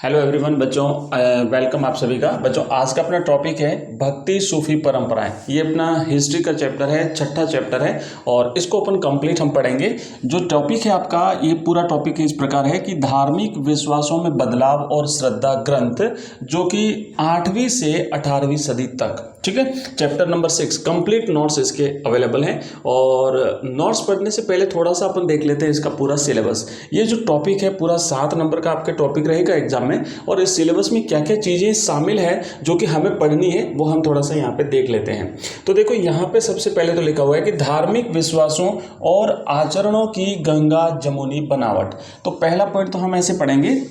Hello everyone बच्चों, welcome आप सभी का। बच्चों आज का अपना टॉपिक है भक्ति सूफी परंपराएं। ये अपना हिस्ट्री का चैप्टर है, छठा चैप्टर है और इसको अपन कंप्लीट हम पढ़ेंगे। जो टॉपिक है आपका, ये पूरा टॉपिक इस प्रकार है कि धार्मिक विश्वासों में बदलाव और श्रद्धा ग्रंथ, जो कि 8वीं से 18वीं सदी तक। ठीक है, चैप्टर नंबर 6 कंप्लीट नोट्स इसके अवेलेबल हैं। और नोट्स पढ़ने से पहले थोड़ा सा अपन देख लेते हैं इसका पूरा सिलेबस। ये जो टॉपिक है पूरा 7 नंबर का आपके टॉपिक रहेगा एग्जाम में, और इस सिलेबस में क्या क्या चीज़ें शामिल है जो कि हमें पढ़नी है वो हम थोड़ा सा यहाँ पे देख लेते हैं। तो देखो यहाँ पे सबसे पहले तो लिखा हुआ है कि धार्मिक विश्वासों और आचरणों की गंगा जमुनी बनावट। तो पहला पॉइंट तो हम ऐसे पढ़ेंगे,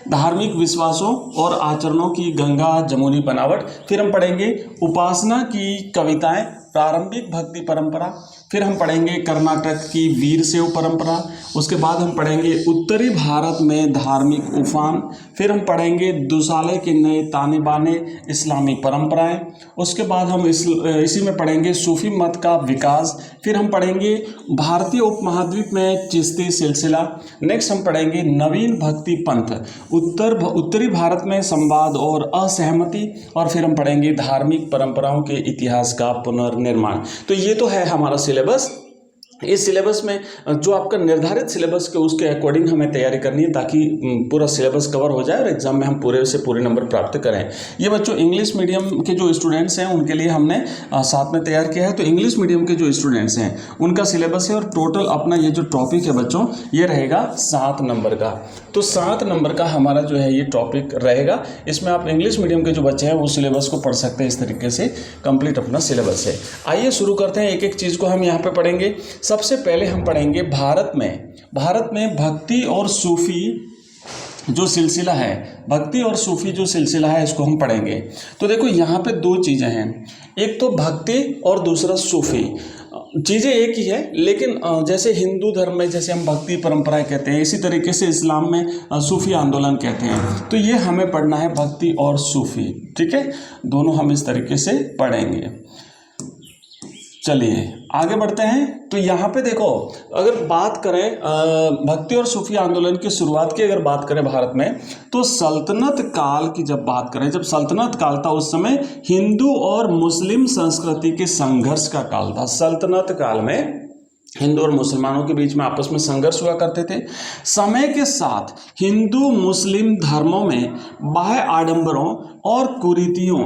धार्मिक विश्वासों और आचरणों की गंगा जमुनी बनावट। फिर हम पढ़ेंगे उपासना की कविताएं, प्रारंभिक भक्ति परंपरा। फिर हम पढ़ेंगे कर्नाटक की वीरशैव परंपरा। उसके बाद हम पढ़ेंगे उत्तरी भारत में धार्मिक उफान। फिर हम पढ़ेंगे दुसाले के नए ताने बाने इस्लामी परंपराएं। उसके बाद हम इसी में पढ़ेंगे सूफी मत का विकास। फिर हम पढ़ेंगे भारतीय उपमहाद्वीप में चिश्ती सिलसिला। नेक्स्ट हम पढ़ेंगे नवीन भक्ति पंथ, उत्तरी भारत में संवाद और असहमति। और फिर हम पढ़ेंगे धार्मिक परंपराओं के इतिहास का पुनर्निर्माण। तो ये तो है हमारा सिलेबस। इस सिलेबस में जो आपका निर्धारित सिलेबस के उसके अकॉर्डिंग हमें तैयारी करनी है, ताकि पूरा सिलेबस कवर हो जाए और एग्जाम में हम पूरे से पूरे नंबर प्राप्त करें। ये बच्चों इंग्लिश मीडियम के जो स्टूडेंट्स हैं उनके लिए हमने साथ में तैयार किया है। तो इंग्लिश मीडियम के जो स्टूडेंट्स हैं उनका सिलेबस है, और टोटल अपना ये जो टॉपिक है बच्चों ये रहेगा 7 नंबर का। तो 7 नंबर का हमारा जो है ये टॉपिक रहेगा। इसमें आप इंग्लिश मीडियम के जो बच्चे हैं वो सिलेबस को पढ़ सकते हैं। इस तरीके से कंप्लीट अपना सिलेबस है। आइए शुरू करते हैं, एक एक चीज़ को हम यहाँ पे पढ़ेंगे। सबसे पहले हम पढ़ेंगे भारत में भक्ति और सूफी जो सिलसिला है, भक्ति और सूफी जो सिलसिला है इसको हम पढ़ेंगे। तो देखो यहाँ पे 2 चीज़ें हैं, एक तो भक्ति और दूसरा सूफी। चीज़ें एक ही है, लेकिन जैसे हिंदू धर्म में जैसे हम भक्ति परंपराएं कहते हैं, इसी तरीके से इस्लाम में सूफी आंदोलन कहते हैं। तो ये हमें पढ़ना है भक्ति और सूफी। ठीक है, दोनों हम इस तरीके से पढ़ेंगे। चलिए आगे बढ़ते हैं। तो यहाँ पे देखो, अगर बात करें भक्ति और सूफी आंदोलन की शुरुआत की अगर बात करें भारत में, तो सल्तनत काल की जब बात करें, जब सल्तनत काल था उस समय हिंदू और मुस्लिम संस्कृति के संघर्ष का काल था। सल्तनत काल में हिंदू और मुसलमानों के बीच में आपस में संघर्ष हुआ करते थे। समय के साथ हिंदू मुस्लिम धर्मों में बाह्य आडंबरों और कुरीतियों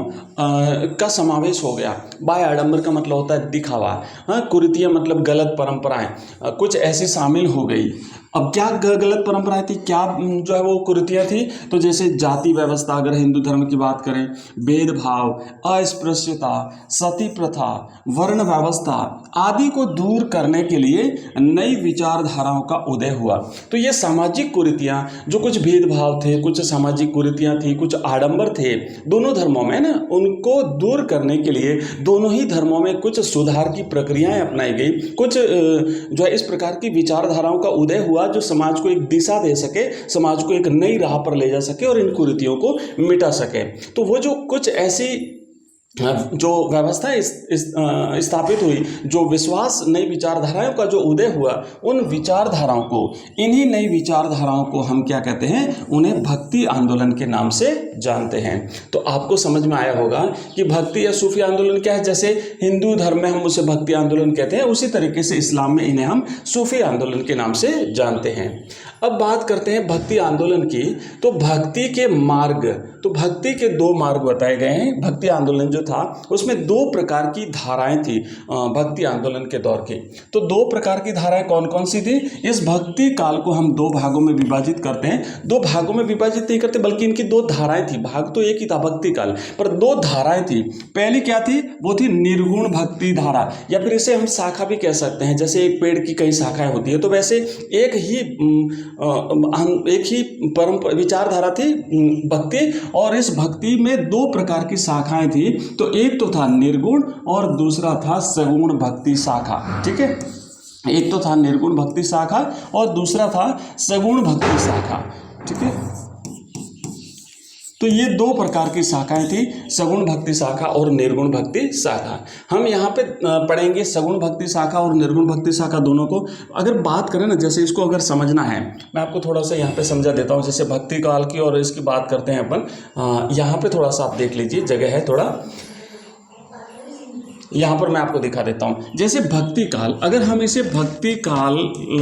का समावेश हो गया। बाह्य आडंबर का मतलब होता है दिखावा, कुरीतियाँ मतलब गलत परंपराएं कुछ ऐसी शामिल हो गई। अब क्या गलत परंपराएं थी, क्या जो है वो कुरीतियाँ थी, तो जैसे जाति व्यवस्था, अगर हिंदू धर्म की बात करें, भेदभाव, अस्पृश्यता, सती प्रथा, वर्ण व्यवस्था आदि को दूर करने के लिए नई विचारधाराओं का उदय हुआ। तो ये सामाजिक कुरीतियाँ, जो कुछ भेदभाव थे, कुछ सामाजिक कुरीतियाँ थी, कुछ आडंबर थे दोनों धर्मों में ना, उनको दूर करने के लिए दोनों ही धर्मों में कुछ सुधार की प्रक्रियाएं अपनाई गई। कुछ जो है इस प्रकार की विचारधाराओं का उदय हुआ जो समाज को एक दिशा दे सके, समाज को एक नई राह पर ले जा सके और इन कुरीतियों को मिटा सके। तो वो जो कुछ ऐसी जो व्यवस्था स्थापित हुई, जो विश्वास, नई विचारधाराओं का जो उदय हुआ, उन विचारधाराओं को, इन्हीं नई विचारधाराओं को हम क्या कहते हैं, उन्हें भक्ति आंदोलन के नाम से जानते हैं। तो आपको समझ में आया होगा कि भक्ति या सूफी आंदोलन क्या है। जैसे हिंदू धर्म में हम उसे भक्ति आंदोलन कहते हैं, उसी तरीके से इस्लाम में इन्हें हम सूफी आंदोलन के नाम से जानते हैं। अब बात करते हैं भक्ति आंदोलन की। तो भक्ति के मार्ग, तो भक्ति के 2 मार्ग बताए गए हैं। भक्ति आंदोलन जो था उसमें 2 प्रकार की धाराएं थी भक्ति आंदोलन के दौर की। तो 2 प्रकार की धाराएं कौन कौन सी थी। इस भक्ति काल को हम 2 भागों में विभाजित करते हैं। 2 भागों में विभाजित नहीं करते, बल्कि इनकी 2 धाराएं थी। भाग तो एक ही था भक्ति काल, पर 2 धाराएं थी। पहली क्या थी, वो थी निर्गुण भक्ति धारा, या फिर इसे हम शाखा भी कह सकते हैं। जैसे एक पेड़ की कई शाखाएं होती है, तो वैसे एक ही परम विचारधारा थी भक्ति, और इस भक्ति में 2 प्रकार की शाखाएं थी। तो एक तो था निर्गुण और दूसरा था सगुण भक्ति शाखा। ठीक है, एक तो था निर्गुण भक्ति शाखा और दूसरा था सगुण भक्ति शाखा। ठीक है, तो ये दो प्रकार की शाखाएं थी, सगुण भक्ति शाखा और निर्गुण भक्ति शाखा। हम यहाँ पे पढ़ेंगे सगुण भक्ति शाखा और निर्गुण भक्ति शाखा दोनों को। अगर बात करें ना, जैसे इसको अगर समझना है, मैं आपको थोड़ा सा यहाँ पे समझा देता हूँ। जैसे भक्ति काल की और इसकी बात करते हैं अपन, यहाँ पे थोड़ा सा आप देख लीजिए, जगह है थोड़ा, यहाँ पर मैं आपको दिखा देता हूँ। जैसे भक्ति काल, अगर हम इसे भक्ति काल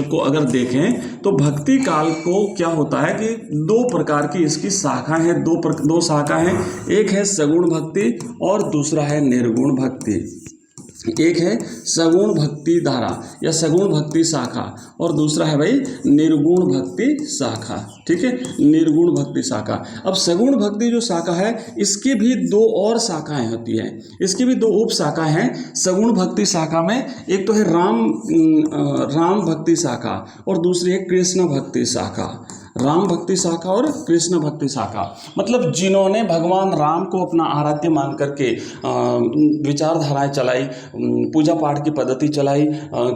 को अगर देखें तो भक्ति काल को क्या होता है कि दो प्रकार की इसकी शाखा है, दो शाखा है। एक है सगुण भक्ति और दूसरा है निर्गुण भक्ति। एक है सगुण भक्ति धारा या सगुण भक्ति शाखा और दूसरा है भाई निर्गुण भक्ति शाखा। ठीक है, निर्गुण भक्ति शाखा। अब सगुण भक्ति जो शाखा है, इसकी भी दो और शाखाएं होती हैं, इसकी भी दो उप शाखा हैं सगुण भक्ति शाखा में। एक तो है राम भक्ति शाखा और दूसरी है कृष्ण भक्ति शाखा। राम भक्ति शाखा और कृष्ण भक्ति शाखा, मतलब जिन्होंने भगवान राम को अपना आराध्य मान करके विचारधाराएं चलाई, पूजा पाठ की पद्धति चलाई,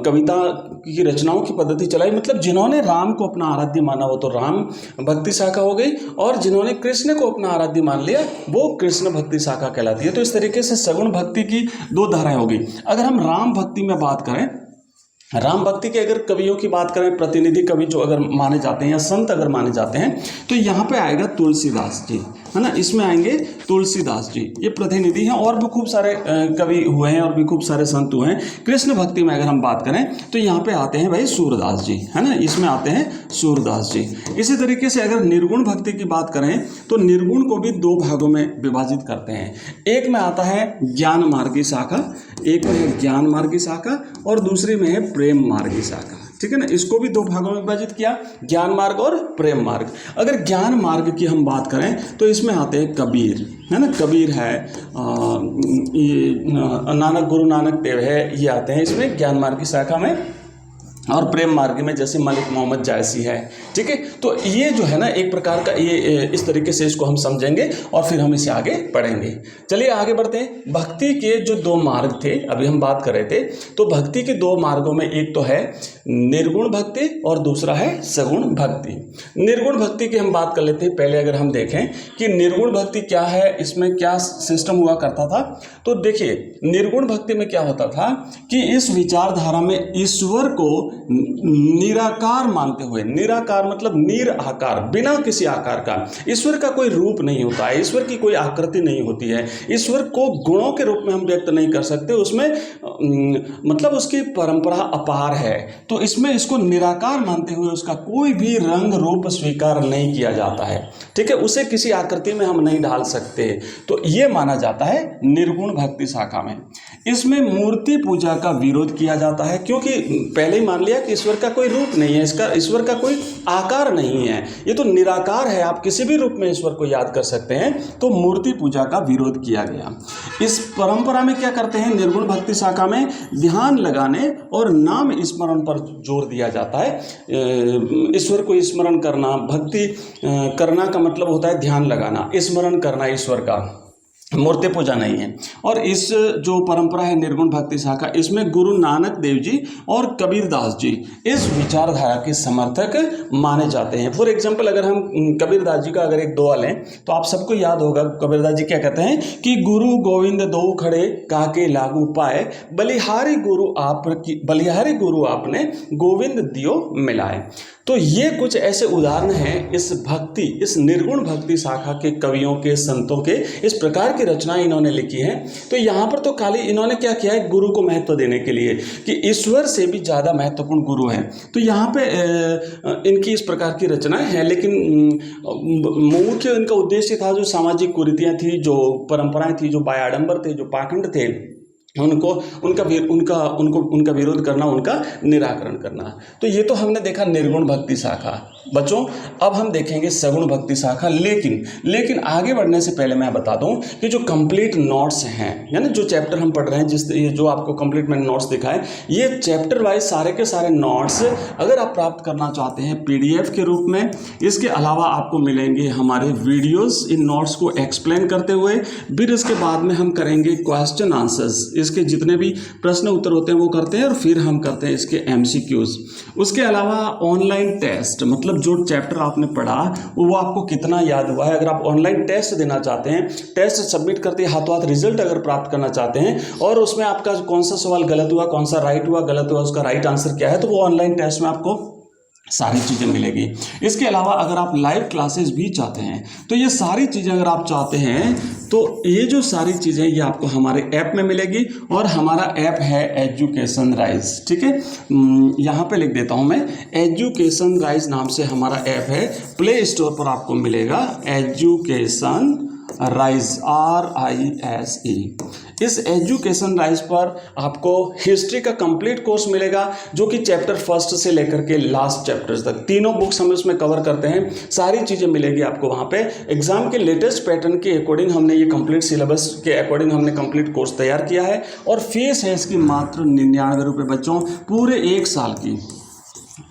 कविता की रचनाओं की पद्धति चलाई, मतलब जिन्होंने राम को अपना आराध्य माना वो तो राम भक्ति शाखा हो गई, और जिन्होंने कृष्ण को अपना आराध्य मान लिया वो कृष्ण भक्ति शाखा कहलाती है। तो इस तरीके से सगुण भक्ति की दो धाराएं होगी। अगर हम राम भक्ति में बात करें, राम भक्ति के अगर कवियों की बात करें, प्रतिनिधि कवि जो अगर माने जाते हैं या संत अगर माने जाते हैं, तो यहाँ पे आएगा तुलसीदास जी, है ना, इसमें आएंगे तुलसीदास जी, ये प्रतिनिधि हैं। और भी खूब सारे कवि हुए हैं और भी खूब सारे संत हुए हैं। कृष्ण भक्ति में अगर हम बात करें तो यहाँ पे आते हैं भाई सूरदास जी, है ना, इसमें आते हैं सूरदास जी। इसी तरीके से अगर निर्गुण भक्ति की बात करें तो निर्गुण को भी दो भागों में विभाजित करते हैं। एक में आता है ज्ञान मार्गी शाखा, एक में है ज्ञान मार्गी शाखा और दूसरी में है प्रेम मार्गी शाखा। ठीक है ना, इसको भी दो भागों में विभाजित किया, ज्ञान मार्ग और प्रेम मार्ग। अगर ज्ञान मार्ग की हम बात करें तो इसमें आते हैं कबीर, है ना, कबीर है, ये नानक, गुरु नानक देव है, ये आते हैं इसमें ज्ञान मार्ग की शाखा में। और प्रेम मार्ग में जैसे मलिक मोहम्मद जायसी है। ठीक है, तो ये जो है ना एक प्रकार का, ये इस तरीके से इसको हम समझेंगे और फिर हम इसे आगे पढ़ेंगे। चलिए आगे बढ़ते हैं। भक्ति के जो दो मार्ग थे, अभी हम बात कर रहे थे, तो भक्ति के दो मार्गों में एक तो है निर्गुण भक्ति और दूसरा है सगुण भक्ति। निर्गुण भक्ति की हम बात कर लेते हैं। पहले अगर हम देखें कि निर्गुण भक्ति क्या है, इसमें क्या सिस्टम हुआ करता था, तो देखिए निर्गुण भक्ति में क्या होता था कि इस विचारधारा में ईश्वर को निराकार मानते हुए, निराकार मतलब नीर आकार, बिना किसी आकार का, ईश्वर का कोई रूप नहीं होता है, ईश्वर की कोई आकृति नहीं होती है, ईश्वर को गुणों के रूप में हम व्यक्त नहीं कर सकते, उसमें मतलब उसकी परंपरा अपार है। तो इसमें इसको निराकार मानते हुए उसका कोई भी रंग रूप स्वीकार नहीं किया जाता है। ठीक है, उसे किसी आकृति में हम नहीं ढाल सकते, तो ये माना जाता है निर्गुण भक्ति शाखा में। इसमें मूर्ति पूजा का विरोध किया जाता है, क्योंकि पहले ही मान लिया कि ईश्वर का कोई रूप नहीं है, इसका ईश्वर का कोई आकार नहीं है, ये तो निराकार है, आप किसी भी रूप में ईश्वर को याद कर सकते हैं। तो मूर्ति पूजा का विरोध किया गया। इस परंपरा में क्या करते हैं, निर्गुण भक्ति शाखा में ध्यान लगाने और नाम स्मरण पर जोर दिया जाता है। ईश्वर को स्मरण करना, भक्ति करना का मतलब होता है ध्यान लगाना, स्मरण करना ईश्वर का, मूर्ति पूजा नहीं है। और इस जो परंपरा है निर्गुण भक्ति शाखा, इसमें गुरु नानक देव जी और कबीरदास जी इस विचारधारा के समर्थक माने जाते हैं। फॉर एग्जांपल अगर हम कबीरदास जी का अगर एक दोहा लें तो आप सबको याद होगा कबीरदास जी क्या कहते हैं कि गुरु गोविंद दो खड़े काके लागू पाए, बलिहारी गुरु आपने गोविंद दियो मिलाए। तो ये कुछ ऐसे उदाहरण हैं इस निर्गुण भक्ति शाखा के कवियों के, संतों के, इस प्रकार की रचनाएं इन्होंने लिखी हैं। तो यहाँ पर तो खाली इन्होंने क्या किया है, गुरु को महत्व देने के लिए कि ईश्वर से भी ज़्यादा महत्वपूर्ण गुरु है। तो यहाँ पे इनकी इस प्रकार की रचनाएं हैं, लेकिन मुख्य इनका उद्देश्य था जो सामाजिक कुरीतियाँ थी, जो परंपराएं थी, जो बायाडंबर थे, जो पाखंड थे, उनका विरोध करना, उनका निराकरण करना। तो ये तो हमने देखा निर्गुण भक्ति शाखा। बच्चों अब हम देखेंगे सगुण भक्ति शाखा। लेकिन आगे बढ़ने से पहले मैं बता दूं कि जो कंप्लीट नोट्स हैं, यानी जो चैप्टर हम पढ़ रहे हैं, जो आपको कंप्लीट मैंने नोट्स दिखाए, ये चैप्टर वाइज सारे के सारे नोट्स अगर आप प्राप्त करना चाहते हैं PDF के रूप में, इसके अलावा आपको मिलेंगे हमारे वीडियोस इन नोट्स को एक्सप्लेन करते हुए। फिर इसके बाद में हम करेंगे क्वेश्चन आंसर्स, इसके जितने भी प्रश्न उत्तर होते हैं वो करते हैं, और फिर हम करते हैं इसके MCQs। उसके अलावा ऑनलाइन टेस्ट, मतलब मतलब जो चैप्टर आपने पढ़ा वो आपको कितना याद हुआ है। अगर आप ऑनलाइन टेस्ट देना चाहते हैं, टेस्ट सबमिट करते हाथों हाथ रिजल्ट अगर प्राप्त करना चाहते हैं और उसमें आपका कौन सा सवाल गलत हुआ, कौन सा राइट हुआ, गलत हुआ, उसका राइट आंसर क्या है, तो वो ऑनलाइन टेस्ट में आपको सारी चीज़ें मिलेगी। इसके अलावा अगर आप लाइव क्लासेस भी चाहते हैं तो ये सारी चीज़ें अगर आप चाहते हैं तो ये जो सारी चीज़ें ये आपको हमारे ऐप में मिलेगी और हमारा ऐप है एजुकेशन राइज। ठीक है, यहाँ पे लिख देता हूँ मैं, एजुकेशन राइज नाम से हमारा ऐप है, प्ले स्टोर पर आपको मिलेगा एजुकेशन राइज RISE। इस एजुकेशन राइज पर आपको हिस्ट्री का कंप्लीट कोर्स मिलेगा जो कि चैप्टर फर्स्ट से लेकर के लास्ट चैप्टर्स तक तीनों बुक्स हम इसमें कवर करते हैं। सारी चीज़ें मिलेगी आपको वहाँ पे। एग्जाम के लेटेस्ट पैटर्न के अकॉर्डिंग हमने ये कंप्लीट सिलेबस के अकॉर्डिंग हमने कंप्लीट कोर्स तैयार किया है और फीस है इसकी मात्र 99 रुपये बच्चों, पूरे 1 साल की।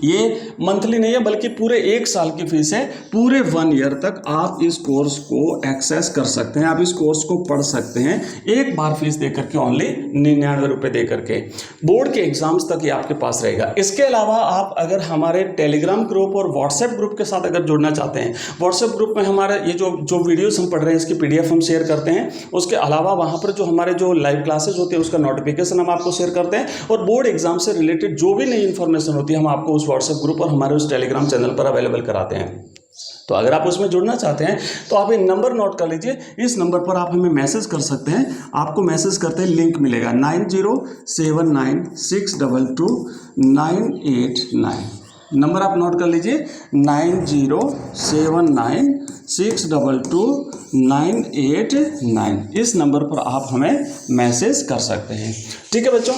ये मंथली नहीं है बल्कि पूरे 1 साल की फीस है। पूरे 1 ईयर तक आप इस कोर्स को एक्सेस कर सकते हैं, आप इस कोर्स को पढ़ सकते हैं एक बार फीस दे करके, ओनली 99 रुपये दे करके। बोर्ड के एग्जाम्स तक ये आपके पास रहेगा। इसके अलावा आप अगर हमारे टेलीग्राम ग्रुप और व्हाट्सएप ग्रुप के साथ अगर जुड़ना चाहते हैं, व्हाट्सएप ग्रुप में हमारे ये जो वीडियोस हम पढ़ रहे हैं इसकी PDF हम शेयर करते हैं। उसके अलावा वहाँ पर जो हमारे जो लाइव क्लासेज होते हैं उसका नोटिफिकेशन हम आपको शेयर करते हैं और बोर्ड एग्जाम से रिलेटेड जो भी नई इन्फॉर्मेशन होती है हम आपको उस व्हाट्सएप ग्रुप और हमारे उस टेलीग्राम चैनल पर अवेलेबल कराते हैं। तो अगर आप उसमें जुड़ना चाहते हैं तो आप ये नंबर नोट कर लीजिए, इस नंबर पर आप हमें मैसेज कर सकते हैं। आपको मैसेज करते ही लिंक मिलेगा 9079622989। नंबर आप नोट कर लीजिए 9079622989। इस नंबर पर आप हमें मैसेज कर सकते हैं। ठीक है बच्चों,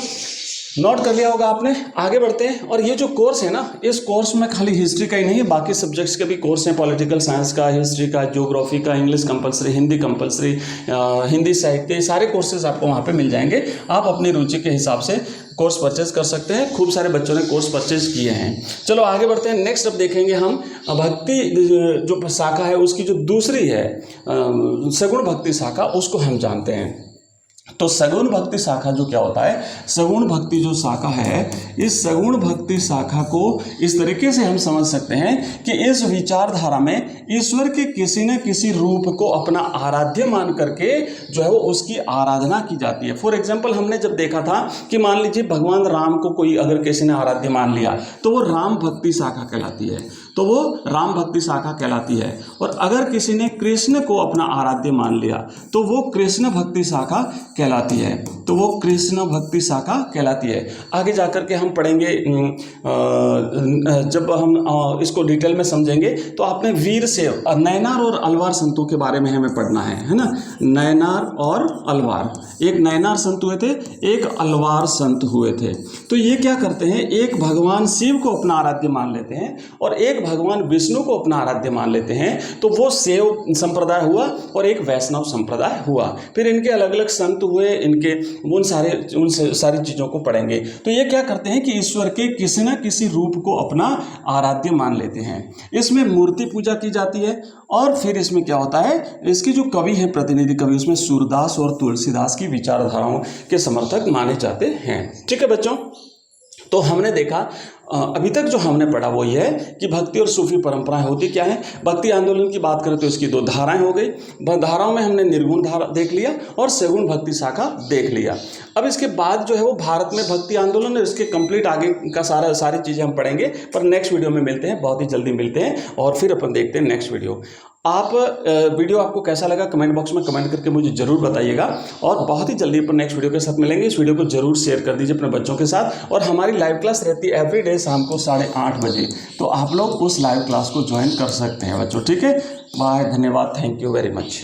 नोट कर लिया होगा आपने। आगे बढ़ते हैं। और ये जो कोर्स है ना, इस कोर्स में खाली हिस्ट्री का ही नहीं है, बाकी सब्जेक्ट्स के भी कोर्स हैं। पॉलिटिकल साइंस का, हिस्ट्री का, ज्योग्राफी का, English compulsory, Hindi compulsory, Hindi साहित्य, ये सारे कोर्सेज आपको वहाँ पे मिल जाएंगे। आप अपनी रुचि के हिसाब से कोर्स परचेज कर सकते हैं। खूब सारे बच्चों ने कोर्स परचेज किए हैं। चलो आगे बढ़ते हैं। नेक्स्ट अब देखेंगे हम भक्ति जो शाखा है उसकी जो दूसरी है सगुण भक्ति शाखा, उसको हम जानते हैं। तो सगुण भक्ति शाखा जो क्या होता है, सगुण भक्ति जो शाखा है, इस सगुण भक्ति शाखा को इस तरीके से हम समझ सकते हैं कि इस विचारधारा में ईश्वर के किसी न किसी रूप को अपना आराध्य मान करके जो है वो उसकी आराधना की जाती है। फॉर एग्जाम्पल हमने जब देखा था कि मान लीजिए भगवान राम को कोई अगर किसी ने आराध्य मान लिया तो वो राम भक्ति शाखा कहलाती है, तो वो राम भक्ति शाखा कहलाती है। और अगर किसी ने कृष्ण को अपना आराध्य मान लिया तो वो कृष्ण भक्ति शाखा कहलाती है, तो वो कृष्ण भक्ति शाखा कहलाती है। आगे जाकर के हम पढ़ेंगे, जब हम इसको डिटेल में समझेंगे तो आपने वीर सेव, नैनार और अलवार संतों के बारे में हमें पढ़ना है ना। नैनार और अलवार, एक नैनार संत हुए थे, एक अलवार संत हुए थे। तो ये क्या करते हैं, एक भगवान शिव को अपना आराध्य मान लेते हैं और एक भगवान विष्णु को अपना आराध्य मान लेते हैं। तो वो शैव संप्रदाय हुआ और एक वैष्णव संप्रदाय हुआ। फिर इनके अलग अलग संत हुए, इनके उन सारी चीज़ों को पढ़ेंगे। तो ये क्या करते हैं कि ईश्वर के किसी न किसी रूप को अपना आराध्य मान लेते हैं। इसमें मूर्ति पूजा की जाती है और फिर इसमें क्या होता है, इसके जो कवि हैं, प्रतिनिधि कवि, उसमें सूरदास और तुलसीदास की विचारधाराओं के समर्थक माने जाते हैं। ठीक है बच्चों, तो हमने देखा अभी तक जो हमने पढ़ा वो ये है कि भक्ति और सूफी परंपराएं होती क्या है। भक्ति आंदोलन की बात करें तो इसकी 2 धाराएं हो गई। धाराओं में हमने निर्गुण धारा देख लिया और सगुण भक्ति शाखा देख लिया। अब इसके बाद जो है वो भारत में भक्ति आंदोलन है, इसके कंप्लीट आगे का सारी चीज़ें हम पढ़ेंगे। पर नेक्स्ट वीडियो में मिलते हैं, बहुत ही जल्दी मिलते हैं और फिर अपन देखते हैं नेक्स्ट वीडियो। आप वीडियो आपको कैसा लगा कमेंट बॉक्स में कमेंट करके मुझे ज़रूर बताइएगा और बहुत ही जल्दी अपन नेक्स्ट वीडियो के साथ मिलेंगे। इस वीडियो को जरूर शेयर कर दीजिए अपने बच्चों के साथ। और हमारी लाइव क्लास रहती है एवरीडे शाम को 8:30 बजे, तो आप लोग उस लाइव क्लास को ज्वाइन कर सकते हैं बच्चों। ठीक है, बाय, धन्यवाद, थैंक यू वेरी मच।